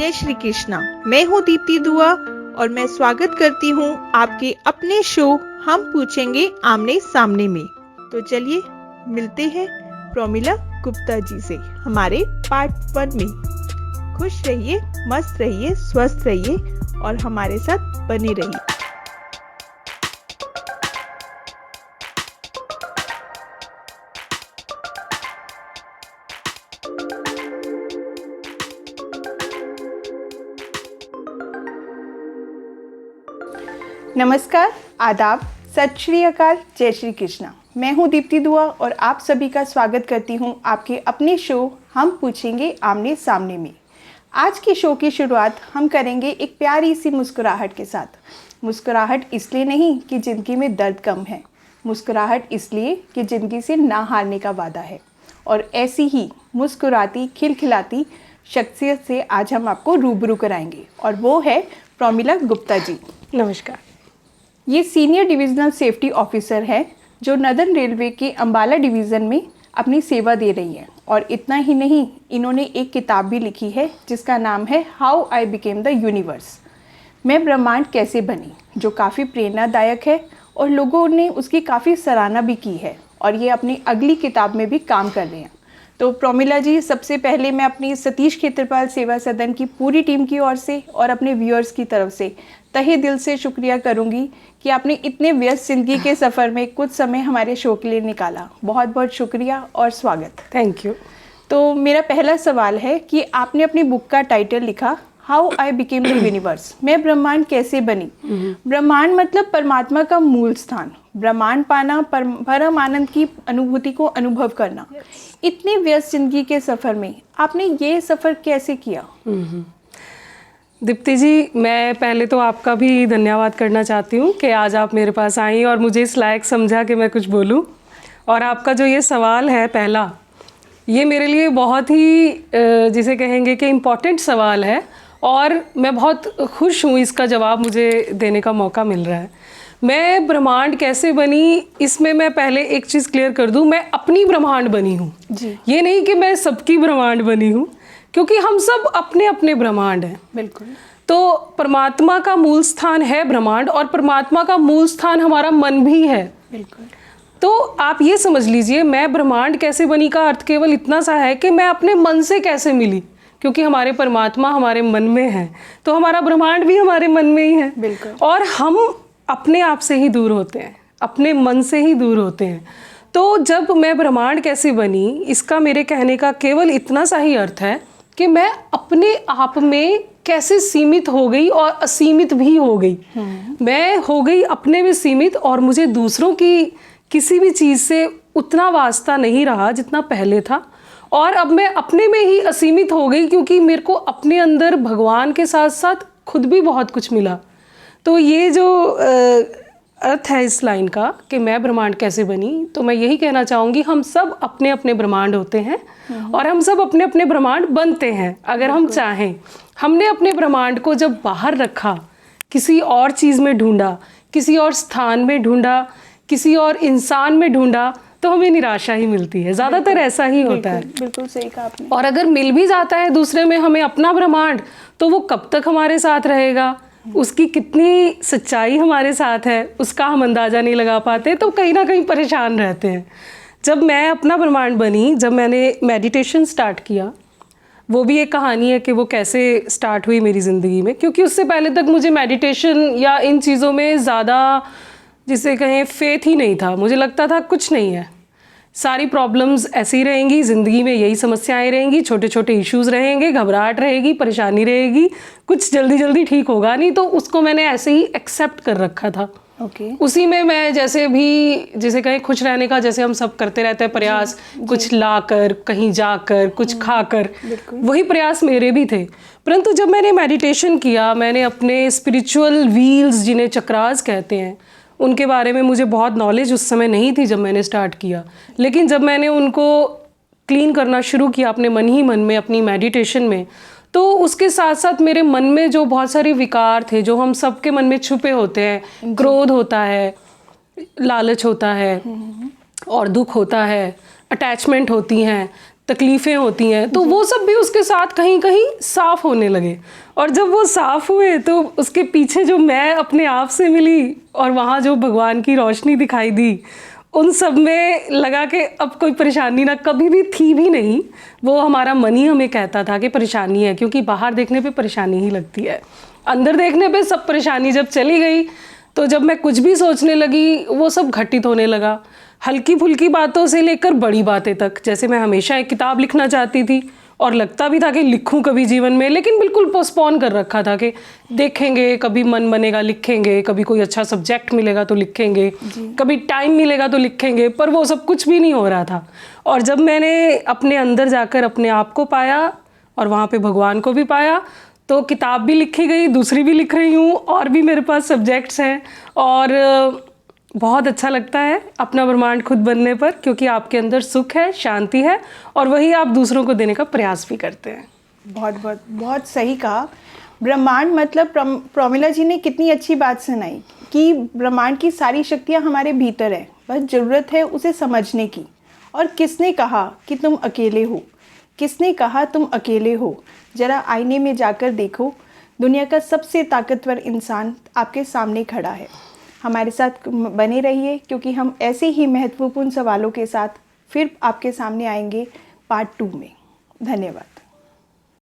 जय श्री कृष्णा। मैं हूँ दीप्ति दुआ और मैं स्वागत करती हूँ आपके अपने शो हम पूछेंगे आमने सामने में। तो चलिए मिलते हैं प्रोमिला गुप्ता जी से हमारे पार्ट 1 में। खुश रहिए, मस्त रहिए, स्वस्थ रहिए और हमारे साथ बने रहिए। नमस्कार, आदाब, सत श्री अकाल, जय श्री कृष्णा। मैं हूं दीप्ति दुआ और आप सभी का स्वागत करती हूं आपके अपने शो हम पूछेंगे आमने सामने में। आज के शो की शुरुआत हम करेंगे एक प्यारी सी मुस्कुराहट के साथ। मुस्कुराहट इसलिए नहीं कि ज़िंदगी में दर्द कम है, मुस्कुराहट इसलिए कि ज़िंदगी से ना हारने का वादा है। और ऐसी ही मुस्कुराती खिलखिलाती शख्सियत से आज हम आपको रूबरू कराएंगे और वो है प्रोमिला गुप्ता जी। नमस्कार। ये सीनियर डिविजनल सेफ्टी ऑफिसर है जो नदर्न रेलवे के अंबाला डिवीज़न में अपनी सेवा दे रही हैं। और इतना ही नहीं, इन्होंने एक किताब भी लिखी है जिसका नाम है how I became the universe, मैं ब्रह्मांड कैसे बनी, जो काफ़ी प्रेरणादायक है और लोगों ने उसकी काफ़ी सराहना भी की है और ये अपनी अगली किताब में भी काम कर रहे हैं। तो प्रोमिला जी, सबसे पहले मैं अपनी सतीश खेत्रपाल सेवा सदन की पूरी टीम की ओर से और अपने व्यूअर्स की तरफ से तहे दिल से शुक्रिया करूंगी कि आपने इतने व्यस्त जिंदगी के सफ़र में कुछ समय हमारे शो के लिए निकाला। बहुत बहुत शुक्रिया और स्वागत। Thank you. तो मेरा पहला सवाल है कि आपने अपनी बुक का टाइटल लिखा how I became the universe, मैं ब्रह्मांड कैसे बनी। ब्रह्मांड मतलब परमात्मा का मूल स्थान, ब्रह्मांड पाना, परम आनंद की अनुभूति को अनुभव करना। इतनी व्यस्त जिंदगी के सफ़र में आपने ये सफ़र कैसे किया? दीप्ति जी, मैं पहले तो आपका भी धन्यवाद करना चाहती हूँ कि आज आप मेरे पास आई और मुझे इस लायक समझा कि मैं कुछ बोलूँ। और आपका जो ये सवाल है पहला, ये मेरे लिए बहुत ही जिसे कहेंगे कि इम्पॉर्टेंट सवाल है और मैं बहुत खुश हूँ इसका जवाब मुझे देने का मौका मिल रहा है। मैं ब्रह्मांड कैसे बनी, इसमें मैं पहले एक चीज़ क्लियर कर दूँ, मैं अपनी ब्रह्मांड बनी हूँ जी। ये नहीं कि मैं सबकी ब्रह्मांड बनी हूँ, क्योंकि हम सब अपने अपने ब्रह्मांड हैं। बिल्कुल। तो परमात्मा का मूल स्थान है ब्रह्मांड और परमात्मा का मूल स्थान हमारा मन भी है। बिल्कुल। तो आप ये समझ लीजिए, मैं ब्रह्मांड कैसे बनी का अर्थ केवल इतना सा है कि मैं अपने मन से कैसे मिली, क्योंकि हमारे परमात्मा हमारे मन में है, तो हमारा ब्रह्मांड भी हमारे मन में ही है। बिल्कुल। और हम अपने आप से ही दूर होते हैं, अपने मन से ही दूर होते हैं। तो जब मैं ब्रह्मांड कैसे बनी, इसका मेरे कहने का केवल इतना सा ही अर्थ है कि मैं अपने आप में कैसे सीमित हो गई और असीमित भी हो गई। मैं हो गई अपने में सीमित और मुझे दूसरों की किसी भी चीज़ से उतना वास्ता नहीं रहा जितना पहले था। और अब मैं अपने में ही असीमित हो गई क्योंकि मेरे को अपने अंदर भगवान के साथ साथ खुद भी बहुत कुछ मिला। तो ये जो अर्थ है इस लाइन का कि मैं ब्रह्मांड कैसे बनी, तो मैं यही कहना चाहूँगी, हम सब अपने अपने ब्रह्मांड होते हैं और हम सब अपने अपने ब्रह्मांड बनते हैं अगर हम चाहें। हमने अपने ब्रह्मांड को जब बाहर रखा, किसी और चीज़ में ढूंढा, किसी और स्थान में ढूंढा, किसी और इंसान में ढूंढा, तो हमें निराशा ही मिलती है। ज़्यादातर ऐसा ही होता है। बिल्कुल सही कहा आपने। और अगर मिल भी जाता है दूसरे में हमें अपना ब्रह्मांड, तो वो कब तक हमारे साथ रहेगा, उसकी कितनी सच्चाई हमारे साथ है, उसका हम अंदाज़ा नहीं लगा पाते, तो कहीं ना कहीं परेशान रहते हैं। जब मैं अपना ब्रह्मांड बनी, जब मैंने मेडिटेशन स्टार्ट किया, वो भी एक कहानी है कि वो कैसे स्टार्ट हुई मेरी ज़िंदगी में, क्योंकि उससे पहले तक मुझे मेडिटेशन या इन चीज़ों में ज़्यादा जिसे कहें फेथ ही नहीं था। मुझे लगता था कुछ नहीं है, सारी प्रॉब्लम्स ऐसी ही रहेंगी, ज़िंदगी में यही समस्याएं रहेंगी, छोटे छोटे इश्यूज़ रहेंगे, घबराहट रहेगी, परेशानी रहेगी, कुछ जल्दी जल्दी ठीक होगा नहीं। तो उसको मैंने ऐसे ही एक्सेप्ट कर रखा था। उसी में मैं जैसे भी जिसे कहें खुश रहने का, जैसे हम सब करते रहते हैं प्रयास, कुछ लाकर, कहीं जाकर, कुछ खाकर, वही प्रयास मेरे भी थे। परंतु जब मैंने मेडिटेशन किया, मैंने अपने स्पिरिचुअल व्हील्स, जिन्हें चक्रास कहते हैं, उनके बारे में मुझे बहुत नॉलेज उस समय नहीं थी जब मैंने स्टार्ट किया। लेकिन जब मैंने उनको क्लीन करना शुरू किया अपने मन ही मन में, अपनी मेडिटेशन में, तो उसके साथ साथ मेरे मन में जो बहुत सारे विकार थे, जो हम सबके मन में छुपे होते हैं, क्रोध होता है, लालच होता है और दुख होता है, अटैचमेंट होती हैं, तकलीफ़ें होती हैं, तो वो सब भी उसके साथ कहीं कहीं साफ़ होने लगे। और जब वो साफ़ हुए तो उसके पीछे जो मैं अपने आप से मिली और वहाँ जो भगवान की रोशनी दिखाई दी, उन सब में लगा कि अब कोई परेशानी ना कभी भी थी भी नहीं। वो हमारा मन ही हमें कहता था कि परेशानी है, क्योंकि बाहर देखने पे परेशानी ही लगती है, अंदर देखने पे सब परेशानी जब चली गई तो जब मैं कुछ भी सोचने लगी वो सब घटित होने लगा। हल्की फुल्की बातों से लेकर बड़ी बातें तक। जैसे मैं हमेशा एक किताब लिखना चाहती थी और लगता भी था कि लिखूं कभी जीवन में, लेकिन बिल्कुल पोस्टपोन कर रखा था कि देखेंगे, कभी मन बनेगा लिखेंगे, कभी कोई अच्छा सब्जेक्ट मिलेगा तो लिखेंगे, कभी टाइम मिलेगा तो लिखेंगे, पर वो सब कुछ भी नहीं हो रहा था। और जब मैंने अपने अंदर जाकर अपने आप को पाया और वहाँ पे भगवान को भी पाया, तो किताब भी लिखी गई, दूसरी भी लिख रही हूँ, और भी मेरे पास सब्जेक्ट्स हैं। और बहुत अच्छा लगता है अपना ब्रह्मांड खुद बनने पर, क्योंकि आपके अंदर सुख है, शांति है, और वही आप दूसरों को देने का प्रयास भी करते हैं। बहुत बहुत बहुत सही कहा। ब्रह्मांड मतलब प्रोमिला जी ने कितनी अच्छी बात सुनाई कि ब्रह्मांड की सारी शक्तियाँ हमारे भीतर है, बस ज़रूरत है उसे समझने की। और किसने कहा कि तुम अकेले हो? किसने कहा तुम अकेले हो? ज़रा आईने में जाकर देखो, दुनिया का सबसे ताकतवर इंसान आपके सामने खड़ा है। हमारे साथ बने रहिए, क्योंकि हम ऐसे ही महत्वपूर्ण सवालों के साथ फिर आपके सामने आएंगे पार्ट 2 में। धन्यवाद।